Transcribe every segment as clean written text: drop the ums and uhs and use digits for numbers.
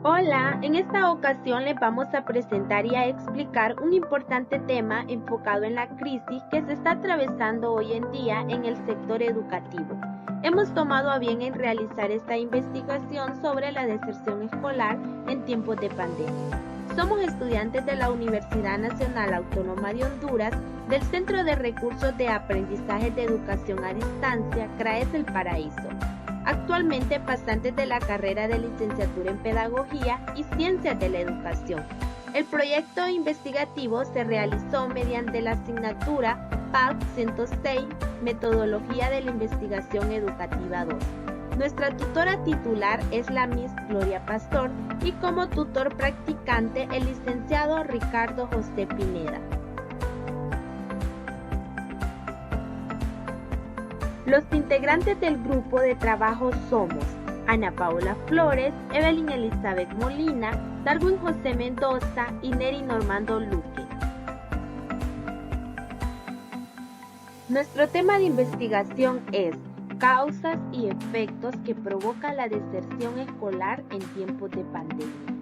Hola, en esta ocasión les vamos a presentar y a explicar un importante tema enfocado en la crisis que se está atravesando hoy en día en el sector educativo. Hemos tomado a bien en realizar esta investigación sobre la deserción escolar en tiempos de pandemia. Somos estudiantes de la Universidad Nacional Autónoma de Honduras, del Centro de Recursos de Aprendizaje de Educación a Distancia, CRAES El Paraíso. Actualmente pasantes de la carrera de licenciatura en Pedagogía y Ciencias de la Educación. El proyecto investigativo se realizó mediante la asignatura PAC 106, Metodología de la Investigación Educativa 2. Nuestra tutora titular es la Miss Gloria Pastor y como tutor practicante el licenciado Ricardo José Pineda. Los integrantes del grupo de trabajo somos Ana Paula Flores, Evelyn Elizabeth Molina, Darwin José Mendoza y Neri Normando Luque. Nuestro tema de investigación es causas y efectos que provoca la deserción escolar en tiempos de pandemia.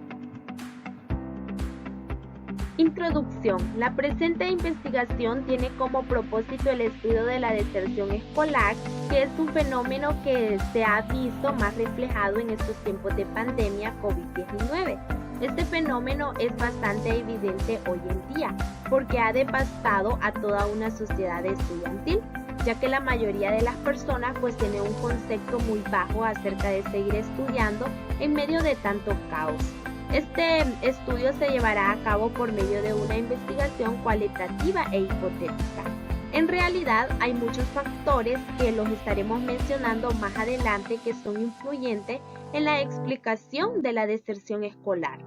Introducción. La presente investigación tiene como propósito el estudio de la deserción escolar, que es un fenómeno que se ha visto más reflejado en estos tiempos de pandemia COVID-19. Este fenómeno es bastante evidente hoy en día, porque ha devastado a toda una sociedad estudiantil, ya que la mayoría de las personas tiene un concepto muy bajo acerca de seguir estudiando en medio de tanto caos. Este estudio se llevará a cabo por medio de una investigación cualitativa e hipotética. En realidad hay muchos factores que los estaremos mencionando más adelante que son influyentes en la explicación de la deserción escolar.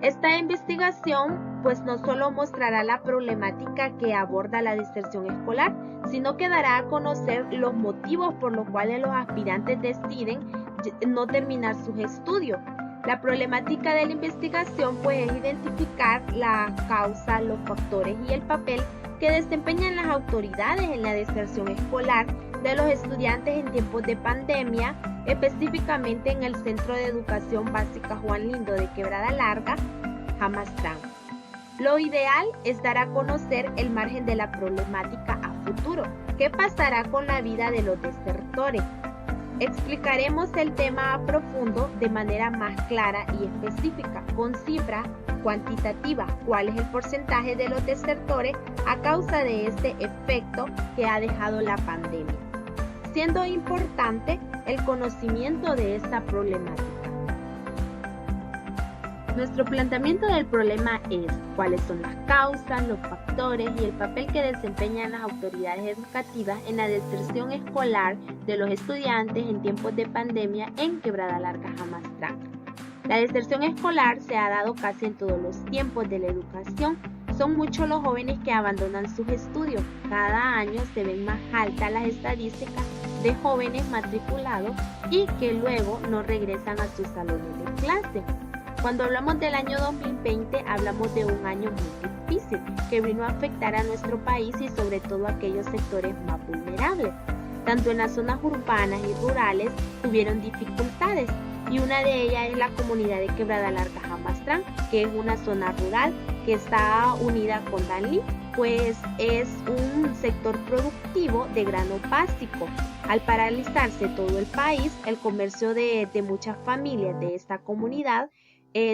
Esta investigación no solo mostrará la problemática que aborda la deserción escolar, sino que dará a conocer los motivos por los cuales los aspirantes deciden no terminar sus estudios. La problemática de la investigación es identificar la causa, los factores y el papel que desempeñan las autoridades en la deserción escolar de los estudiantes en tiempos de pandemia, específicamente en el Centro de Educación Básica Juan Lindo de Quebrada Larga, Jamastrán. Lo ideal es dar a conocer el margen de la problemática a futuro. ¿Qué pasará con la vida de los desertores? Explicaremos el tema a profundo de manera más clara y específica, con cifra cuantitativa, cuál es el porcentaje de los desertores a causa de este efecto que ha dejado la pandemia, siendo importante el conocimiento de esta problemática. Nuestro planteamiento del problema es cuáles son las causas, los factores y el papel que desempeñan las autoridades educativas en la deserción escolar de los estudiantes en tiempos de pandemia en Quebrada Larga, Jamastrán. La deserción escolar se ha dado casi en todos los tiempos de la educación. Son muchos los jóvenes que abandonan sus estudios. Cada año se ven más altas las estadísticas de jóvenes matriculados y que luego no regresan a sus salones de clase. Cuando hablamos del año 2020, hablamos de un año muy difícil que vino a afectar a nuestro país y sobre todo a aquellos sectores más vulnerables. Tanto en las zonas urbanas y rurales tuvieron dificultades y una de ellas es la comunidad de Quebrada Larga Jamastrán, que es una zona rural que está unida con Danlí, es un sector productivo de grano básico. Al paralizarse todo el país, el comercio de muchas familias de esta comunidad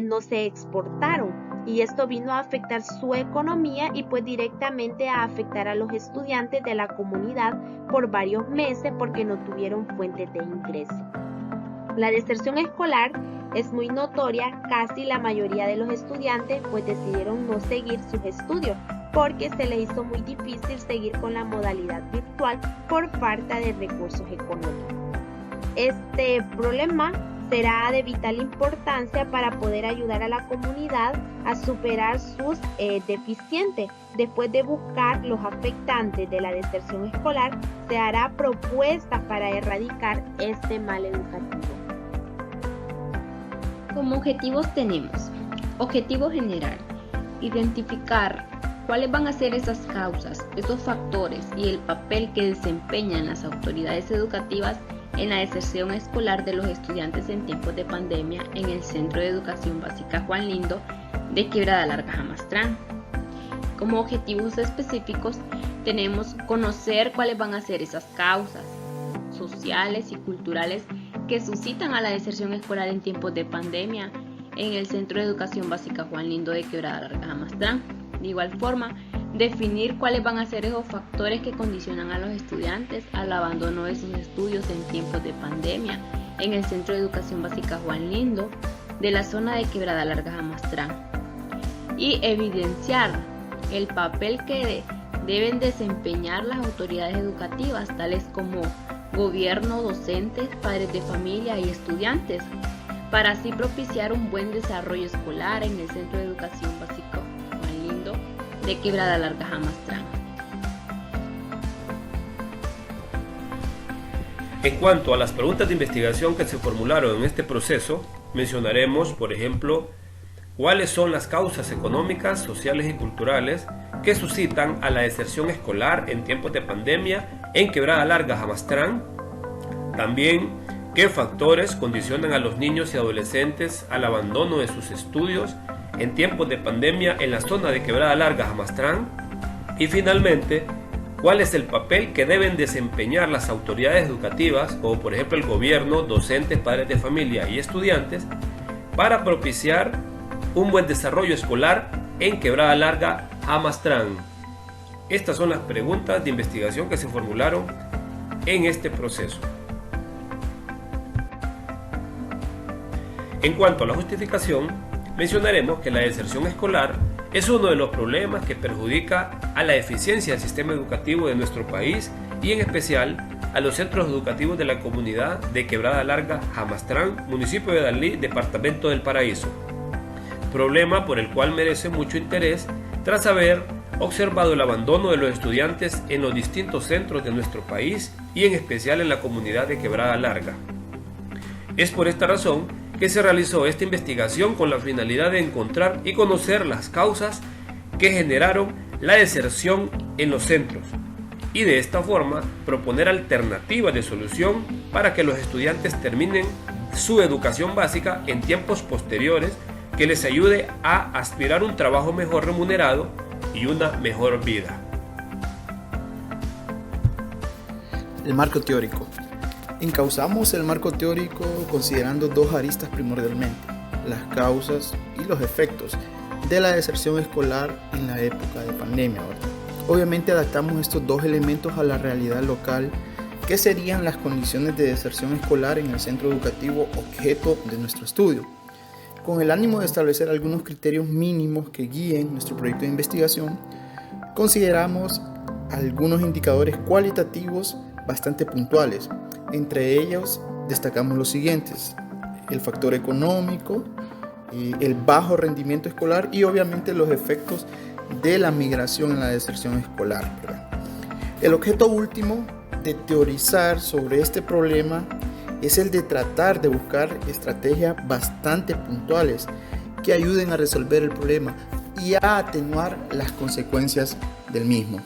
no se exportaron y esto vino a afectar su economía y directamente a afectar a los estudiantes de la comunidad por varios meses porque no tuvieron fuentes de ingreso. La deserción escolar es muy notoria, casi la mayoría de los estudiantes decidieron no seguir sus estudios porque se les hizo muy difícil seguir con la modalidad virtual por falta de recursos económicos. Este problema será de vital importancia para poder ayudar a la comunidad a superar sus deficientes. Después de buscar los afectantes de la deserción escolar, se hará propuestas para erradicar este mal educativo. Como objetivos tenemos: objetivo general, identificar cuáles van a ser esas causas, esos factores y el papel que desempeñan las autoridades educativas en la deserción escolar de los estudiantes en tiempos de pandemia en el Centro de Educación Básica Juan Lindo de Quebrada Larga, Jamastrán. Como objetivos específicos tenemos conocer cuáles van a ser esas causas sociales y culturales que suscitan a la deserción escolar en tiempos de pandemia en el Centro de Educación Básica Juan Lindo de Quebrada Larga, Jamastrán. De igual forma, definir cuáles van a ser esos factores que condicionan a los estudiantes al abandono de sus estudios en tiempos de pandemia en el Centro de Educación Básica Juan Lindo de la zona de Quebrada Larga, Jamastrán. Y evidenciar el papel que deben desempeñar las autoridades educativas, tales como gobierno, docentes, padres de familia y estudiantes, para así propiciar un buen desarrollo escolar en el Centro de Educación Básica Juan Lindo de Quebrada Larga, Jamastrán. En cuanto a las preguntas de investigación que se formularon en este proceso, mencionaremos, por ejemplo, cuáles son las causas económicas, sociales y culturales que suscitan a la deserción escolar en tiempos de pandemia en Quebrada Larga, Jamastrán. También, qué factores condicionan a los niños y adolescentes al abandono de sus estudios en tiempos de pandemia en la zona de Quebrada Larga, Jamastrán. Y finalmente, cuál es el papel que deben desempeñar las autoridades educativas, como por ejemplo el gobierno, docentes, padres de familia y estudiantes, para propiciar un buen desarrollo escolar en Quebrada Larga, Jamastrán. Estas son las preguntas de investigación que se formularon en este proceso. En cuanto a la justificación, mencionaremos que la deserción escolar es uno de los problemas que perjudica a la eficiencia del sistema educativo de nuestro país y en especial a los centros educativos de la comunidad de Quebrada Larga, Jamastrán, municipio de Danlí, departamento del Paraíso. Problema por el cual merece mucho interés tras haber observado el abandono de los estudiantes en los distintos centros de nuestro país y en especial en la comunidad de Quebrada Larga. Es por esta razón que se realizó esta investigación con la finalidad de encontrar y conocer las causas que generaron la deserción en los centros y de esta forma proponer alternativas de solución para que los estudiantes terminen su educación básica en tiempos posteriores que les ayude a aspirar a un trabajo mejor remunerado y una mejor vida. El marco teórico. Encauzamos el marco teórico considerando dos aristas primordialmente: las causas y los efectos de la deserción escolar en la época de pandemia. Obviamente adaptamos estos dos elementos a la realidad local, que serían las condiciones de deserción escolar en el centro educativo objeto de nuestro estudio, con el ánimo de establecer algunos criterios mínimos que guíen nuestro proyecto de investigación. Consideramos algunos indicadores cualitativos bastante puntuales. Entre ellos destacamos los siguientes: el factor económico, el bajo rendimiento escolar y obviamente los efectos de la migración en la deserción escolar, ¿verdad? El objeto último de teorizar sobre este problema es el de tratar de buscar estrategias bastante puntuales que ayuden a resolver el problema y a atenuar las consecuencias del mismo.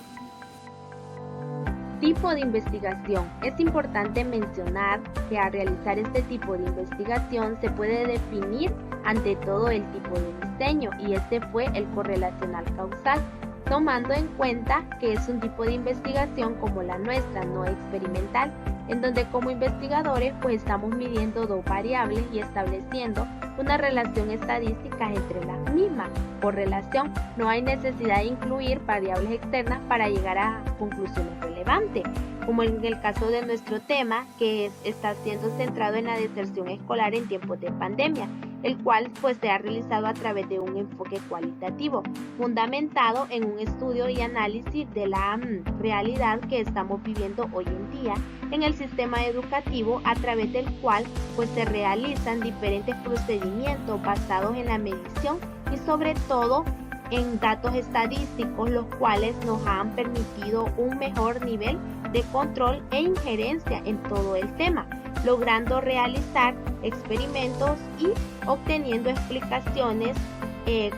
Tipo de investigación. Es importante mencionar que al realizar este tipo de investigación se puede definir ante todo el tipo de diseño, y este fue el correlacional causal, tomando en cuenta que es un tipo de investigación como la nuestra, no experimental, en donde como investigadores pues estamos midiendo dos variables y estableciendo una relación estadística entre las mismas. Por relación, no hay necesidad de incluir variables externas para llegar a conclusiones relevantes, como en el caso de nuestro tema, que está siendo centrado en la deserción escolar en tiempos de pandemia, el cual pues se ha realizado a través de un enfoque cualitativo, fundamentado en un estudio y análisis de la realidad que estamos viviendo hoy en día en el sistema educativo, a través del cual pues se realizan diferentes procedimientos basados en la medición y sobre todo en datos estadísticos, los cuales nos han permitido un mejor nivel de control e injerencia en todo el tema, logrando realizar experimentos y obteniendo explicaciones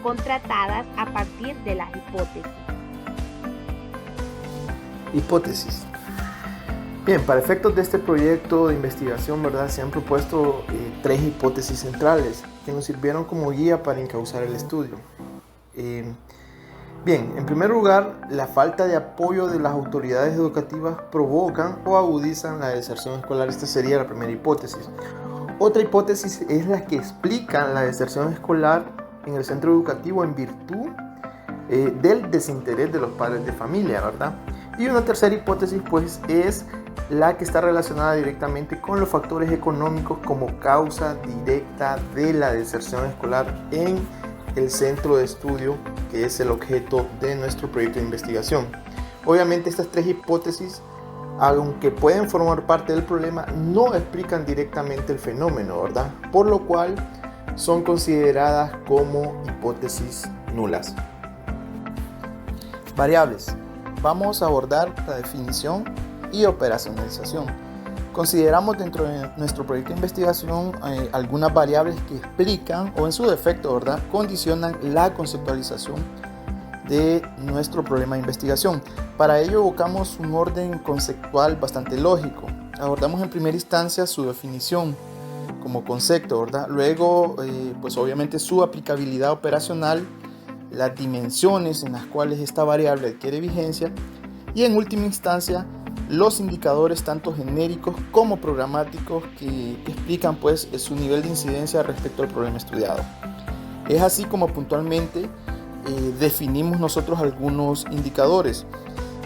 contratadas a partir de las hipótesis. Hipótesis. Bien, para efectos de este proyecto de investigación, ¿verdad? Se han propuesto 3 hipótesis centrales que nos sirvieron como guía para encauzar el estudio. Bien, en primer lugar, la falta de apoyo de las autoridades educativas provocan o agudizan la deserción escolar. Esta sería la primera hipótesis. Otra hipótesis es la que explica la deserción escolar en el centro educativo en virtud del desinterés de los padres de familia, ¿verdad? Y una tercera hipótesis pues es la que está relacionada directamente con los factores económicos como causa directa de la deserción escolar en el centro de estudio, que es el objeto de nuestro proyecto de investigación. Obviamente estas 3 hipótesis, aunque pueden formar parte del problema, no explican directamente el fenómeno, ¿verdad? Por lo cual son consideradas como hipótesis nulas. Variables. Vamos a abordar la definición y operacionalización. Consideramos dentro de nuestro proyecto de investigación algunas variables que explican o en su defecto, ¿verdad?, condicionan la conceptualización de nuestro problema de investigación. Para ello evocamos un orden conceptual bastante lógico. Abordamos en primera instancia su definición como concepto, ¿verdad? Luego, pues obviamente su aplicabilidad operacional, las dimensiones en las cuales esta variable adquiere vigencia y en última instancia los indicadores tanto genéricos como programáticos que explican pues su nivel de incidencia respecto al problema estudiado. Es así como puntualmente definimos nosotros algunos indicadores.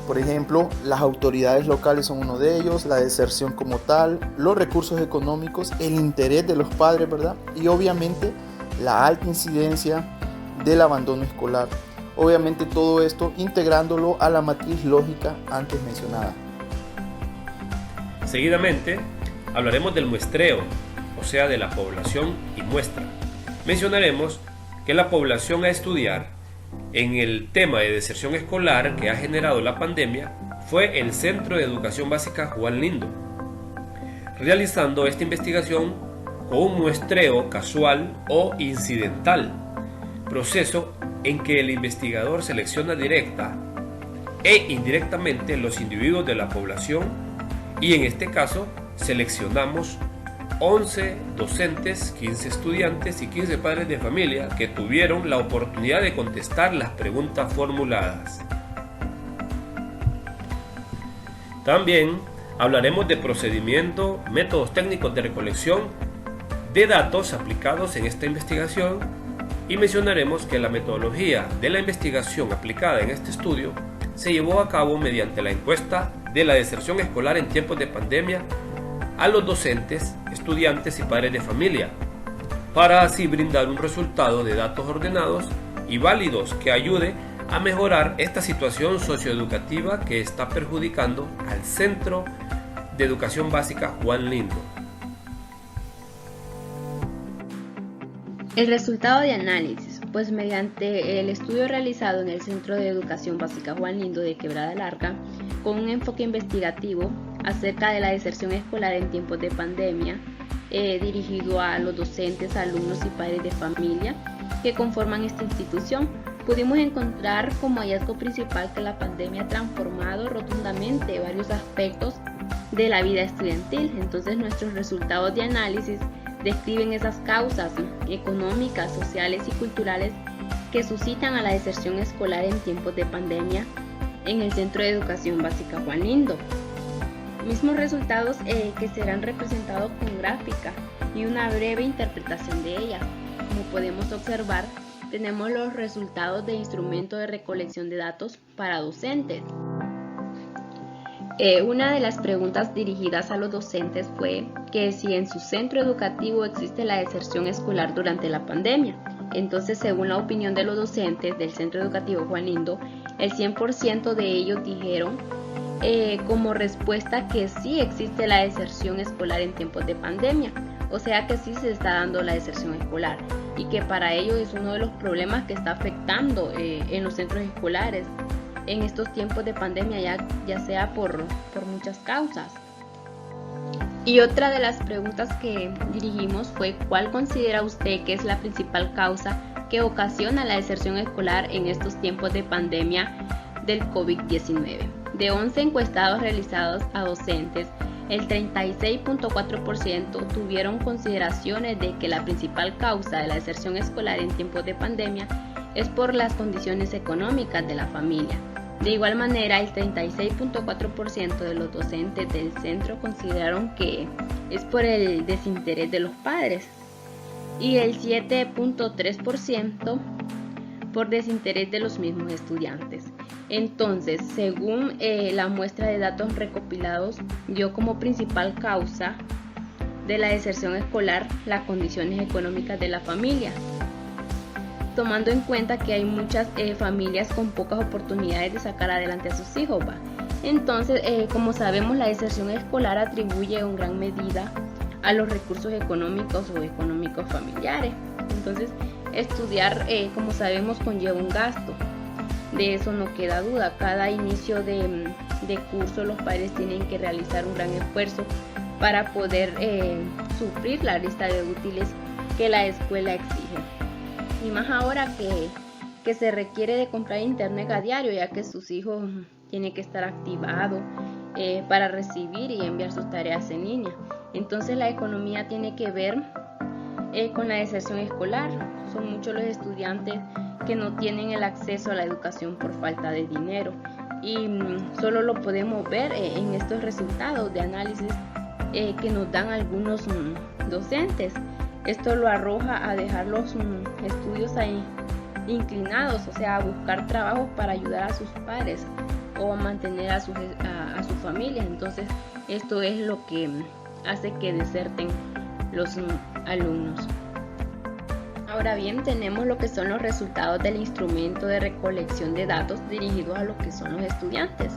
Por ejemplo, las autoridades locales son uno de ellos, la deserción como tal, los recursos económicos, el interés de los padres, ¿verdad? Y obviamente la alta incidencia del abandono escolar. Obviamente todo esto integrándolo a la matriz lógica antes mencionada. Seguidamente hablaremos del muestreo, o sea de la población y muestra. Mencionaremos que la población a estudiar en el tema de deserción escolar que ha generado la pandemia fue el Centro de Educación Básica Juan Lindo, realizando esta investigación con un muestreo casual o incidental, proceso en que el investigador selecciona directa e indirectamente los individuos de la población y en este caso seleccionamos 11 docentes, 15 estudiantes y 15 padres de familia que tuvieron la oportunidad de contestar las preguntas formuladas. También hablaremos de procedimiento, métodos técnicos de recolección de datos aplicados en esta investigación y mencionaremos que la metodología de la investigación aplicada en este estudio se llevó a cabo mediante la encuesta de la deserción escolar en tiempos de pandemia a los docentes, estudiantes y padres de familia, para así brindar un resultado de datos ordenados y válidos que ayude a mejorar esta situación socioeducativa que está perjudicando al Centro de Educación Básica Juan Lindo. El resultado de análisis, pues mediante el estudio realizado en el Centro de Educación Básica Juan Lindo de Quebrada Larga, con un enfoque investigativo acerca de la deserción escolar en tiempos de pandemia, dirigido a los docentes, alumnos y padres de familia que conforman esta institución, pudimos encontrar como hallazgo principal que la pandemia ha transformado rotundamente varios aspectos de la vida estudiantil. Entonces nuestros resultados de análisis describen esas causas económicas, sociales y culturales que suscitan a la deserción escolar en tiempos de pandemia en el Centro de Educación Básica Juan Lindo. Mismos resultados que serán representados con gráfica y una breve interpretación de ellas. Como podemos observar, tenemos los resultados de instrumento de recolección de datos para docentes. Una de las preguntas dirigidas a los docentes fue que si en su centro educativo existe la deserción escolar durante la pandemia. Entonces, según la opinión de los docentes del Centro Educativo Juan Lindo, el 100% de ellos dijeron como respuesta que sí existe la deserción escolar en tiempos de pandemia, o sea que sí se está dando la deserción escolar y que para ellos es uno de los problemas que está afectando en los centros escolares en estos tiempos de pandemia, ya sea por muchas causas. Y otra de las preguntas que dirigimos fue: ¿cuál considera usted que es la principal causa que ocasiona la deserción escolar en estos tiempos de pandemia del COVID-19? De 11 encuestados realizados a docentes, el 36.4% tuvieron consideraciones de que la principal causa de la deserción escolar en tiempos de pandemia es por las condiciones económicas de la familia. De igual manera, el 36.4% de los docentes del centro consideraron que es por el desinterés de los padres y el 7.3% por desinterés de los mismos estudiantes. Entonces, según la muestra de datos recopilados, dio como principal causa de la deserción escolar las condiciones económicas de la familia, tomando en cuenta que hay muchas familias con pocas oportunidades de sacar adelante a sus hijos. Entonces, como sabemos, la deserción escolar atribuye en gran medida a los recursos económicos o económicos familiares. Entonces, estudiar, como sabemos, conlleva un gasto. De eso no queda duda. Cada inicio de curso los padres tienen que realizar un gran esfuerzo para poder suplir la lista de útiles que la escuela exige. Y más ahora que se requiere de comprar internet a diario, ya que sus hijos tienen que estar activados para recibir y enviar sus tareas en línea. Entonces la economía tiene que ver con la deserción escolar. Son muchos los estudiantes que no tienen el acceso a la educación por falta de dinero y solo lo podemos ver en estos resultados de análisis que nos dan algunos docentes. Esto lo arroja a dejar los estudios ahí inclinados, o sea, a buscar trabajos para ayudar a sus padres o a mantener a su familia. Entonces esto es lo que hace que deserten los alumnos. Ahora bien, tenemos lo que son los resultados del instrumento de recolección de datos dirigidos a lo que son los estudiantes.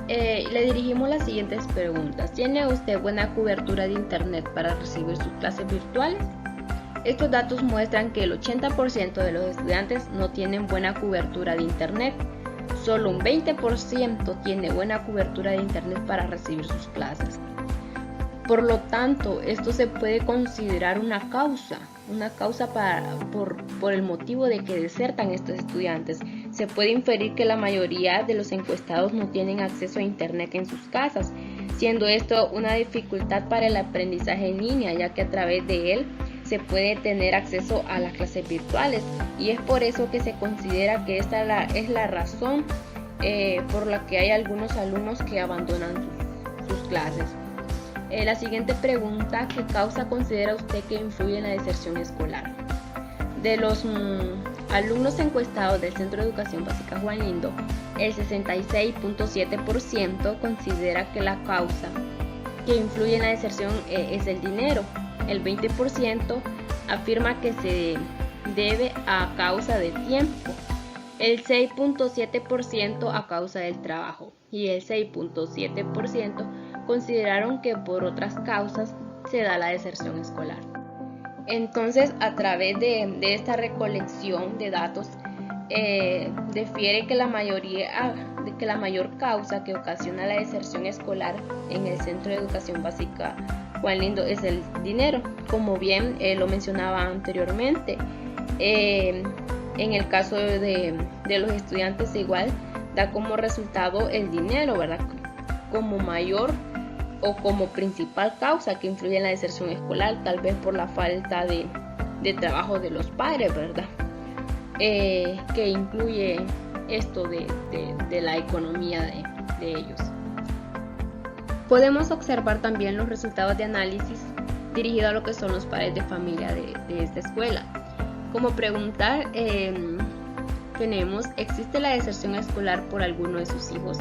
Le dirigimos las siguientes preguntas. ¿Tiene usted buena cobertura de internet para recibir sus clases virtuales? Estos datos muestran que el 80% de los estudiantes no tienen buena cobertura de internet. Solo un 20% tiene buena cobertura de internet para recibir sus clases. Por lo tanto, esto se puede considerar una causa por el motivo de que desertan estos estudiantes. Se puede inferir que la mayoría de los encuestados no tienen acceso a internet en sus casas, siendo esto una dificultad para el aprendizaje en línea, ya que a través de él se puede tener acceso a las clases virtuales, y es por eso que se considera que esta es la razón por la que hay algunos alumnos que abandonan sus clases. La siguiente pregunta: ¿qué causa considera usted que influye en la deserción escolar? De los alumnos encuestados del Centro de Educación Básica Juan Lindo, el 66.7% considera que la causa que influye en la deserción es el dinero. El 20% afirma que se debe a causa de tiempo, el 6.7% a causa del trabajo y el 6.7% consideraron que por otras causas se da la deserción escolar. Entonces, a través de esta recolección de datos, difiere que la mayor causa que ocasiona la deserción escolar en el Centro de Educación Básica Juan Lindo es el dinero, como bien lo mencionaba anteriormente. En el caso de los estudiantes igual da como resultado el dinero, ¿verdad? Como mayor o como principal causa que influye en la deserción escolar, tal vez por la falta de trabajo de los padres, ¿verdad? Que incluye esto de la economía de ellos. Podemos observar también los resultados de análisis dirigidos a lo que son los padres de familia de esta escuela. Como preguntar, tenemos: ¿existe la deserción escolar por alguno de sus hijos?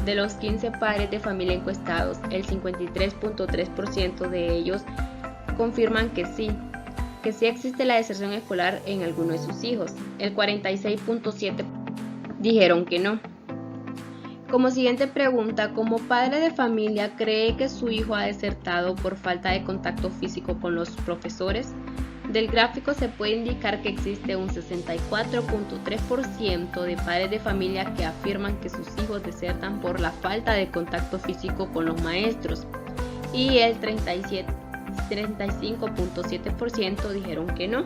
De los 15 padres de familia encuestados, el 53.3% de ellos confirman que sí existe la deserción escolar en alguno de sus hijos. El 46.7% dijeron que no. Como siguiente pregunta: como padre de familia, ¿cree que su hijo ha desertado por falta de contacto físico con los profesores? Del gráfico se puede indicar que existe un 64.3% de padres de familia que afirman que sus hijos desertan por la falta de contacto físico con los maestros, y el 35.7% dijeron que no.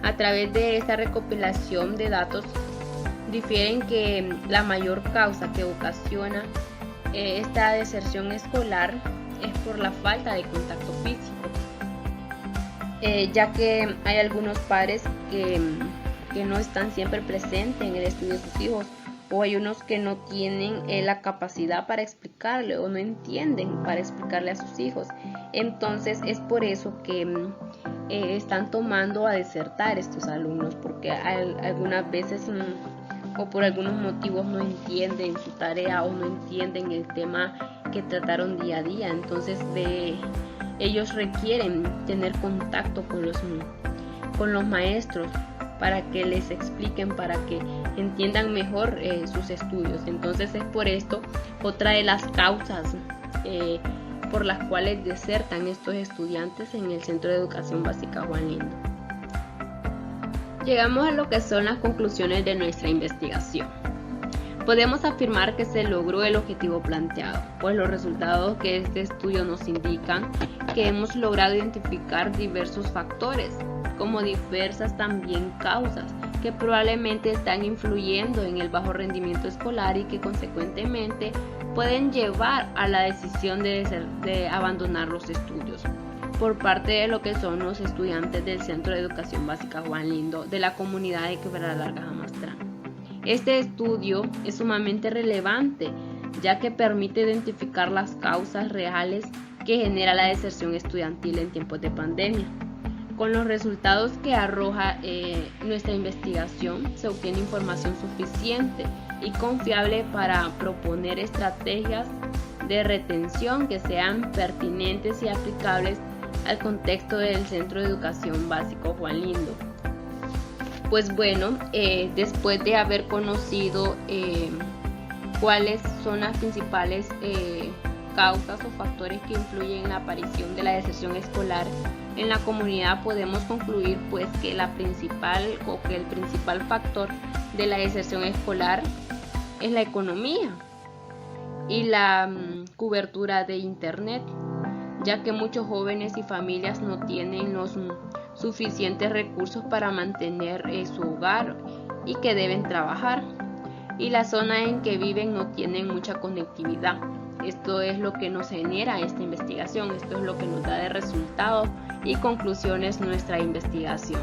A través de esta recopilación de datos difieren que la mayor causa que ocasiona esta deserción escolar es por la falta de contacto físico, ya que hay algunos padres que no están siempre presentes en el estudio de sus hijos, o hay unos que no tienen la capacidad para explicarle o no entienden para explicarle a sus hijos. Entonces es por eso que están tomando a desertar estos alumnos, porque algunas veces o por algunos motivos no entienden su tarea o no entienden el tema que trataron día a día. Entonces ellos requieren tener contacto con los maestros para que les expliquen, para que entiendan mejor sus estudios. Entonces es por esto otra de las causas por las cuales desertan estos estudiantes en el Centro de Educación Básica Juan Lindo. Llegamos a lo que son las conclusiones de nuestra investigación. Podemos afirmar que se logró el objetivo planteado, pues los resultados que este estudio nos indican que hemos logrado identificar diversos factores, como diversas también causas que probablemente están influyendo en el bajo rendimiento escolar y que consecuentemente pueden llevar a la decisión de abandonar los estudios por parte de lo que son los estudiantes del Centro de Educación Básica Juan Lindo de la comunidad de Quebrada Larga Jamastrán. Este estudio es sumamente relevante, ya que permite identificar las causas reales que genera la deserción estudiantil en tiempos de pandemia. Con los resultados que arroja nuestra investigación, se obtiene información suficiente y confiable para proponer estrategias de retención que sean pertinentes y aplicables al contexto del Centro de Educación Básico Juan Lindo. Pues bueno, después de haber conocido cuáles son las principales causas o factores que influyen en la aparición de la deserción escolar en la comunidad, podemos concluir pues que el principal factor de la deserción escolar es la economía y la cobertura de internet, ya que muchos jóvenes y familias no tienen los suficientes recursos para mantener su hogar y que deben trabajar, y la zona en que viven no tienen mucha conectividad. Esto es lo que nos genera esta investigación, esto es lo que nos da de resultados y conclusiones nuestra investigación.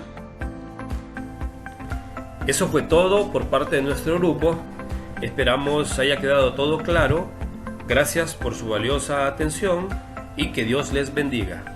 Eso fue todo por parte de nuestro grupo. Esperamos haya quedado todo claro. Gracias por su valiosa atención y que Dios les bendiga.